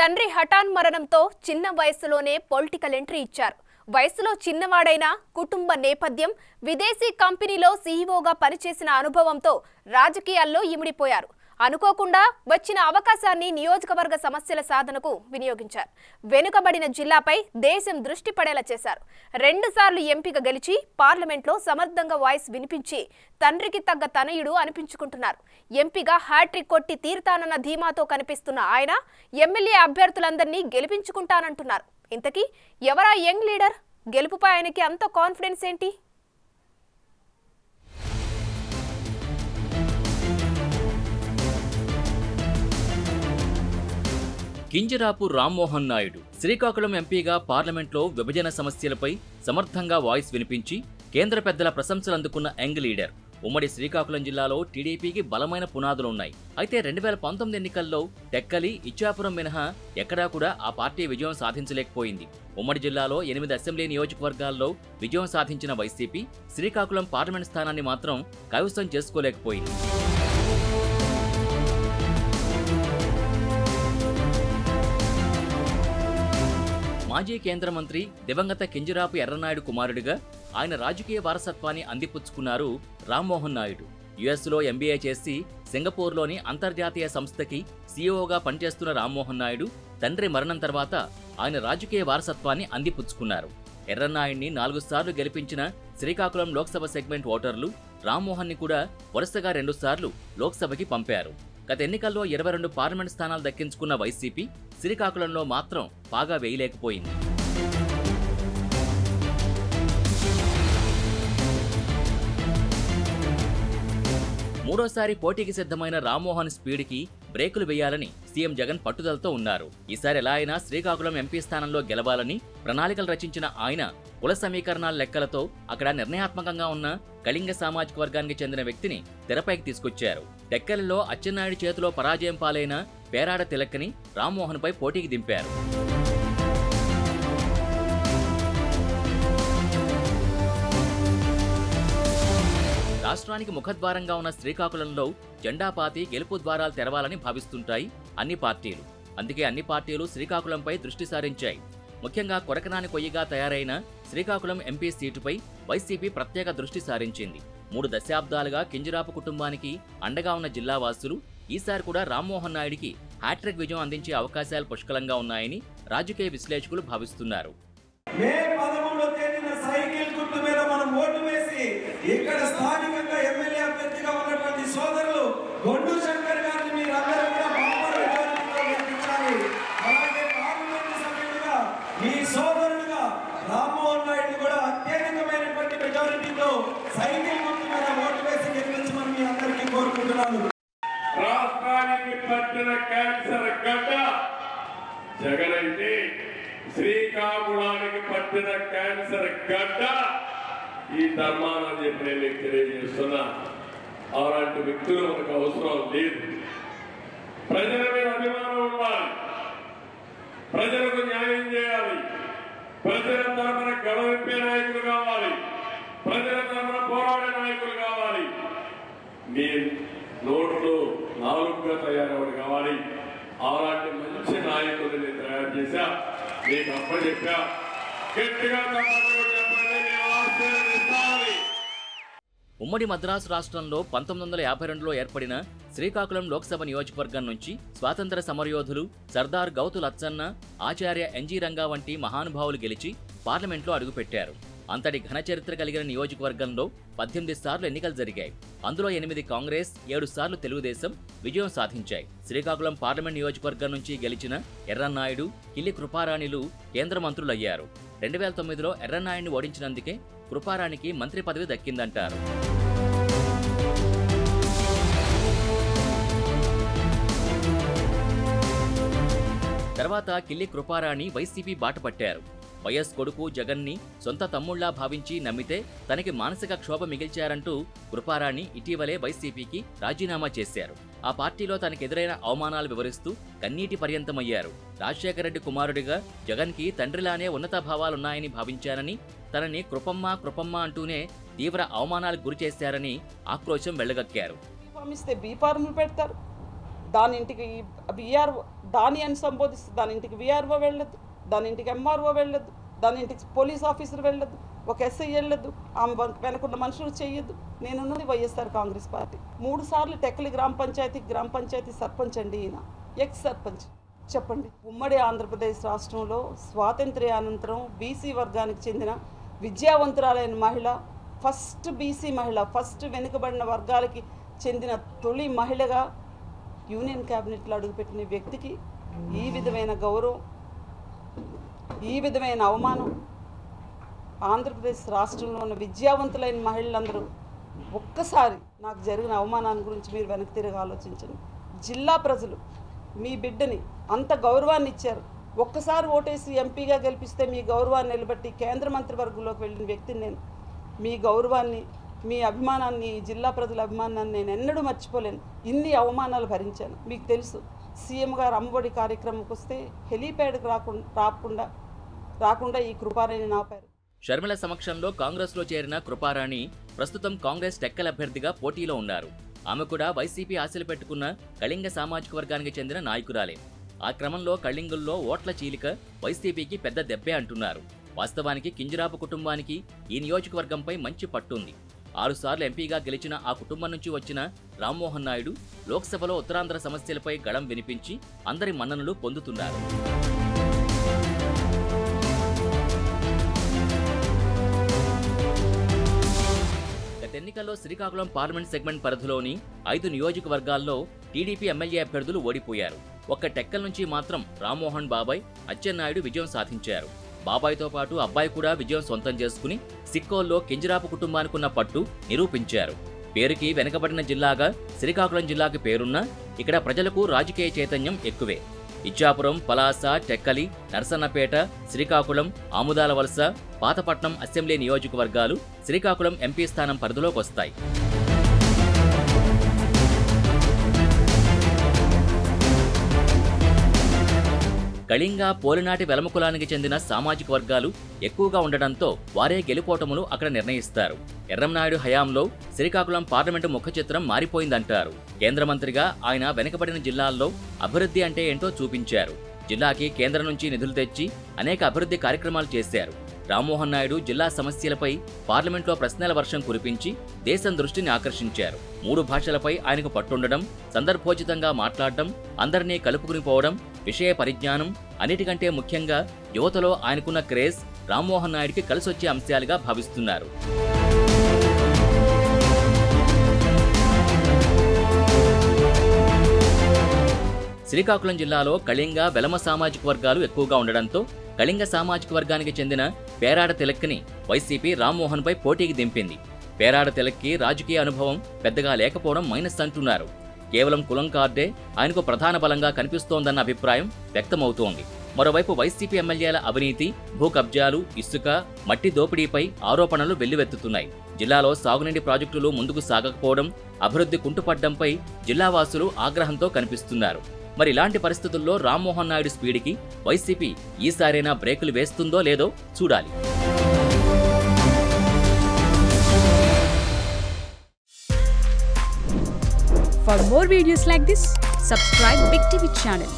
తండ్రి హఠాన్ మరణంతో చిన్న వయసులోనే పొలిటికల్ ఎంట్రీ ఇచ్చారు. వయసులో చిన్నవాడైన కుటుంబ నేపథ్యం, విదేశీ కంపెనీలో సీఈఓగా పనిచేసిన అనుభవంతో రాజకీయాల్లో ఇమిడిపోయారు. అనుకోకుండా వచ్చిన అవకాశాన్ని నియోజకవర్గ సమస్యల సాధనకు వినియోగించారు. వెనుకబడిన జిల్లాపై దేశం దృష్టి పడేలా చేశారు. 2 సార్లు ఎంపీగా గెలిచి పార్లమెంట్లో సమర్థంగా వాయిస్ వినిపించి తండ్రికి తగ్గ తనయుడు అనిపించుకుంటున్నారు. ఎంపీగా హ్యాట్రిక్ కొట్టి తీరుతానన్న ధీమాతో కనిపిస్తున్న ఆయన ఎమ్మెల్యే అభ్యర్థులందరినీ గెలిపించుకుంటానంటున్నారు. ఇంతకీ ఎవరా యంగ్ లీడర్? గెలుపుపై ఆయనకి అంత కాన్ఫిడెన్స్ ఏంటి? కింజరాపు రామ్మోహన్ నాయుడు శ్రీకాకుళం ఎంపీగా పార్లమెంట్లో విభజన సమస్యలపై సమర్థంగా వాయిస్ వినిపించి కేంద్ర పెద్దల ప్రశంసలు అందుకున్న యంగ్ లీడర్. ఉమ్మడి శ్రీకాకుళం జిల్లాలో టీడీపీకి బలమైన పునాదులున్నాయి. అయితే 2019 ఎన్నికల్లో టెక్కలి, ఇచ్చాపురం మినహా ఎక్కడా కూడా ఆ పార్టీ విజయం సాధించలేకపోయింది. ఉమ్మడి జిల్లాలో 8 అసెంబ్లీ నియోజకవర్గాల్లో విజయం సాధించిన వైసీపీ శ్రీకాకుళం పార్లమెంట్ స్థానాన్ని మాత్రం కైవసం చేసుకోలేకపోయింది. మాజీ కేంద్ర మంత్రి దివంగత కింజరాపు ఎర్రనాయుడు కుమారుడిగా ఆయన రాజకీయ వారసత్వాన్ని అందిపుచ్చుకున్నారు రామ్మోహన్ నాయుడు. యుఎస్లో ఎంబీఏ చేసి సింగపూర్లోని అంతర్జాతీయ సంస్థకి సీఈఓగా పనిచేస్తున్న రామ్మోహన్ నాయుడు తండ్రి మరణం తర్వాత ఆయన రాజకీయ వారసత్వాన్ని అందిపుచ్చుకున్నారు. ఎర్రనాయుడిని 4 సార్లు గెలిపించిన శ్రీకాకుళం లోక్సభ సెగ్మెంట్ ఓటర్లు రామ్మోహన్ని కూడా వరుసగా 2 సార్లు లోక్సభకి పంపారు. గత ఎన్నికల్లో 22 పార్లమెంట్ స్థానాలు దక్కించుకున్న వైసీపీ శ్రీకాకుళంలో మాత్రం బాగా వేయలేకపోయింది. మూడోసారి పోటీకి సిద్ధమైన రామ్మోహన్ స్పీడ్కి బ్రేకులు వేయాలని సీఎం జగన్ పట్టుదలతో ఉన్నారు. ఈసారి ఎలా అయినా శ్రీకాకుళం ఎంపీ స్థానంలో గెలవాలని ప్రణాళికలు రచించిన ఆయన కుల సమీకరణాల లెక్కలతో అక్కడ నిర్ణయాత్మకంగా ఉన్న కళింగ సామాజిక వర్గానికి చెందిన వ్యక్తిని తెరపైకి తీసుకొచ్చారు. టెక్కలిలో అచ్చెన్నాయుడు చేతిలో పరాజయం పాలైన పేరాడ తిలక్ని రామ్మోహన్పై పోటీకి దింపారు. రాష్ట్రానికి ముఖద్వారంగా ఉన్న శ్రీకాకుళంలో జెండాపాతి గెలుపు ద్వారాలు తెరవాలని భావిస్తుంటాయి అన్ని పార్టీలు. అందుకే అన్ని పార్టీలు శ్రీకాకుళంపై దృష్టి సారించాయి. ముఖ్యంగా కొరకనాని కొయ్యగా తయారైన శ్రీకాకుళం ఎంపీ సీటుపై వైసీపీ ప్రత్యేక దృష్టి సారించింది. 3 దశాబ్దాలుగా కింజరాపు కుటుంబానికి అండగా ఉన్న జిల్లావాసులు ఈసారి కూడా రామ్మోహన్ నాయుడికి హ్యాట్రిక్ విజయం అందించే అవకాశాలు పుష్కలంగా ఉన్నాయని రాజకీయ విశ్లేషకులు భావిస్తున్నారు. మే 13వ తేదీన సైకిల్ గుర్తు మీద మనం ఓటు వేసి ఇక్కడ స్థానికంగా ఎమ్మెల్యే అభ్యర్థిగా ఉన్నటువంటి సోదరులు గొండు శంకర్ గారిని మీరందరూ కూడా బంపర్ మెజారిటీతో గెలిపించాలి. అలాగే పార్లమెంటు సభ్యుడిగా మీ సోదరుడుగా రామ్మోహన్ నాయుడు కూడా అత్యధికమైనటువంటి మెజారిటీతో సైకిల్ గుర్తు మీద ఓటు వేసి గెలిపించమని మీ అందరికీ కోరుకుంటున్నాను. రాష్ట్రానికి పట్టిన క్యాన్సర్ గడ్డ జగన్ అయితే శ్రీకాకుళానికి పట్టిన క్యాన్సర్ గడ్డ ఈ ధర్మాన్ని చెప్పి నేను మీకు తెలియజేస్తున్నా. అలాంటి వ్యక్తులు మనకు అవసరం లేదు. ప్రజల మీద అభిమానం ఉండాలి, ప్రజలకు న్యాయం చేయాలి, ప్రజల తరఫున గడవింపే నాయకులు కావాలి, ప్రజల తరఫున పోరాడే నాయకులు కావాలి. మీ నోట్లో నాలుగుగా తయారవడం కావాలి. అలాంటి మంచి నాయకులు నేను తయారు చేశా, మీకు అప్పచెప్పా. గట్టిగా ఉమ్మడి మద్రాసు రాష్ట్రంలో 1952లో ఏర్పడిన శ్రీకాకుళం లోక్సభ నియోజకవర్గం నుంచి స్వాతంత్ర సమరయోధులు సర్దార్ గౌతు లచ్చన్న, ఆచార్య ఎన్జీ రంగా వంటి మహానుభావులు గెలిచి పార్లమెంట్లో అడుగుపెట్టారు. అంతటి ఘన చరిత్ర కలిగిన నియోజకవర్గంలో 18 సార్లు ఎన్నికలు జరిగాయి. అందులో 8 కాంగ్రెస్, 7 సార్లు తెలుగుదేశం విజయం సాధించాయి. శ్రీకాకుళం పార్లమెంట్ నియోజకవర్గం నుంచి గెలిచిన ఎర్రన్నాయుడు, కిల్లి కృపారాణిలు కేంద్ర మంత్రులయ్యారు. 2009లో ఎర్రన్నాయుడిని ఓడించినందుకే కృపారాణికి మంత్రి పదవి దక్కిందంటారు. తర్వాత కిల్లి కృపారాణి వైసీపీ బాట పట్టారు. వైఎస్ కొడుకు జగన్ని సొంత తమ్ముళ్లా భావించి నమ్మితే తనకి మానసిక క్షోభ మిగిల్చారంటూ కృపారాణి ఇటీవలే వైసీపీకి రాజీనామా చేశారు. ఆ పార్టీలో తనకెదురైన అవమానాలు వివరిస్తూ కన్నీటి పర్యంతమయ్యారు. రాజశేఖర రెడ్డి కుమారుడిగా జగన్కి తండ్రిలానే ఉన్నత భావాలున్నాయని భావించానని, తనని కృపమ్మ అంటూనే తీవ్ర అవమానాలకు గురి చేశారని ఆక్రోశం వెళ్లగక్కారు. దాని ఇంటికి విఆర్ఓ దాని అని సంబోధిస్తే దాని ఇంటికి విఆర్ఓ వెళ్ళదు, దాని ఇంటికి ఎంఆర్ఓ వెళ్ళదు, దాని ఇంటికి పోలీస్ ఆఫీసర్ వెళ్ళదు, ఒక ఎస్ఐ వెళ్ళదు, ఆమె వెనకున్న మనుషులు చెయ్యొద్దు. నేనున్నది వైఎస్ఆర్ కాంగ్రెస్ పార్టీ. 3 సార్లు టెక్కలి గ్రామ పంచాయతీ సర్పంచ్ అండి. ఈయన ఎక్స్ సర్పంచ్. చెప్పండి, ఉమ్మడి ఆంధ్రప్రదేశ్ రాష్ట్రంలో స్వాతంత్ర్యానంతరం బీసీ వర్గానికి చెందిన విద్యావంతురాలైన మహిళ, ఫస్ట్ బీసీ మహిళ, ఫస్ట్ వెనుకబడిన వర్గాలకి చెందిన తొలి మహిళగా యూనియన్ క్యాబినెట్లో అడుగుపెట్టిన వ్యక్తికి ఈ విధమైన గౌరవం, ఈ విధమైన అవమానం ఆంధ్రప్రదేశ్ రాష్ట్రంలో ఉన్న విద్యావంతులైన మహిళలందరూ ఒక్కసారి నాకు జరిగిన అవమానాన్ని గురించి మీరు వెనక్కి తిరిగి ఆలోచించండి. జిల్లా ప్రజలు మీ బిడ్డని అంత గౌరవాన్ని ఇచ్చారు. ఒక్కసారి ఓటేసి ఎంపీగా గెలిపిస్తే మీ గౌరవాన్ని నిలబెట్టి కేంద్ర మంత్రివర్గంలోకి వెళ్ళిన వ్యక్తిని నేను. మీ గౌరవాన్ని, మీ అభిమానాన్ని, జిల్లా ప్రజల అభిమానాన్ని నేను ఎన్నడూ మర్చిపోలేను. ఇన్ని అవమానాలు భరించాను. మీకు తెలుసు, సీఎం గారు అమ్మఒడి కార్యక్రమంకి వస్తే హెలీప్యాడ్కి రాకుండా ఈ కృపారాణిని ఆపారు. షర్మిల సమక్షంలో కాంగ్రెస్లో చేరిన కృపారాణి ప్రస్తుతం కాంగ్రెస్ టెక్కల్ అభ్యర్థిగా పోటీలో ఉన్నారు. ఆమె కూడా వైసీపీ ఆశలు పెట్టుకున్న కళింగ సామాజిక వర్గానికి చెందిన నాయకురాలే. ఆ క్రమంలో కళింగుల్లో ఓట్ల చీలిక వైసీపీకి పెద్ద దెబ్బే అంటున్నారు. వాస్తవానికి కింజరాపు కుటుంబానికి ఈ నియోజకవర్గంపై మంచి పట్టుంది. 6 సార్లు ఎంపీగా గెలిచిన ఆ కుటుంబం నుంచి వచ్చిన రామ్మోహన్ నాయుడు లోక్సభలో ఉత్తరాంధ్ర సమస్యలపై గళం వినిపించి అందరి మన్ననలు పొందుతున్నారు. ఎన్నికల్లో శ్రీకాకుళం పార్లమెంట్ సెగ్మెంట్ పరిధిలోని 5 నియోజకవర్గాల్లో టీడీపీ ఎమ్మెల్యే అభ్యర్థులు ఓడిపోయారు. ఒక్క టెక్కల్ నుంచి మాత్రం రామ్మోహన్ బాబాయ్, అచ్చెన్నాయుడు విజయం సాధించారు. బాబాయ్తో పాటు అబ్బాయి కూడా విజయం సొంతం చేసుకుని సిక్కోల్లో కింజరాపు కుటుంబానికున్న పట్టు నిరూపించారు. పేరుకి వెనుకబడిన జిల్లాగా శ్రీకాకుళం జిల్లాకి పేరున్నా ఇక్కడ ప్రజలకు రాజకీయ చైతన్యం ఎక్కువే. ఇచ్చాపురం, పలాస, టెక్కలి, నర్సన్నపేట, శ్రీకాకుళం, ఆముదాల వలస, పాతపట్నం అసెంబ్లీ నియోజకవర్గాలు శ్రీకాకుళం ఎంపీ స్థానం పరిధిలోకి వస్తాయి. కళింగ, పోలినాటి వెలమకులానికి చెందిన సామాజిక వర్గాలు ఎక్కువగా ఉండడంతో వారే గెలుపోటములు అక్కడ నిర్ణయిస్తారు. ఎర్రంనాయుడు హయాంలో శ్రీకాకుళం పార్లమెంటు ముఖ చిత్రం మారిపోయిందంటారు. కేంద్ర మంత్రిగా ఆయన వెనుకబడిన జిల్లాల్లో అభివృద్ధి అంటే ఏంటో చూపించారు. జిల్లాకి కేంద్రం నుంచి నిధులు తెచ్చి అనేక అభివృద్ధి కార్యక్రమాలు చేశారు. రామ్మోహన్ నాయుడు జిల్లా సమస్యలపై పార్లమెంట్లో ప్రశ్నల వర్షం కురిపించి దేశం దృష్టిని ఆకర్షించారు. 3 భాషలపై ఆయనకు పట్టుండడం, సందర్భోచితంగా మాట్లాడడం, అందరినీ కలుపుకుని పోవడం, విషయ పరిజ్ఞానం, అన్నిటికంటే ముఖ్యంగా యువతలో ఆయనకున్న క్రేజ్ రామ్మోహన్ నాయుడికి కలిసొచ్చే అంశాలుగా భావిస్తున్నారు. శ్రీకాకుళం జిల్లాలో కళింగ, వెలమ సామాజిక వర్గాలు ఎక్కువగా ఉండడంతో కళింగ సామాజిక వర్గానికి చెందిన పేరాడ తిలక్ని వైసీపీ రామ్మోహన్పై పోటీకి దింపింది. పేరాడ తిలక్కి రాజకీయ అనుభవం పెద్దగా లేకపోవడం మైనస్ అంటున్నారు. కేవలం కులం కార్డే ఆయనకు ప్రధాన బలంగా కనిపిస్తోందన్న అభిప్రాయం వ్యక్తమవుతోంది. మరోవైపు వైసీపీ ఎమ్మెల్యేల అవినీతి, భూ కబ్జాలు, ఇసుక, మట్టి దోపిడీపై ఆరోపణలు వెల్లువెత్తుతున్నాయి. జిల్లాలో సాగునీటి ప్రాజెక్టులు ముందుకు సాగకపోవడం, అభివృద్ధి కుంటుపడ్డంపై జిల్లావాసులు ఆగ్రహంతో కనిపిస్తున్నారు. మరి ఇలాంటి పరిస్థితుల్లో రామ్మోహన్ నాయుడు స్పీడ్కి వైసీపీ ఈసారైనా బ్రేకులు వేస్తుందో లేదో చూడాలి. For more videos like this, subscribe Big TV channel.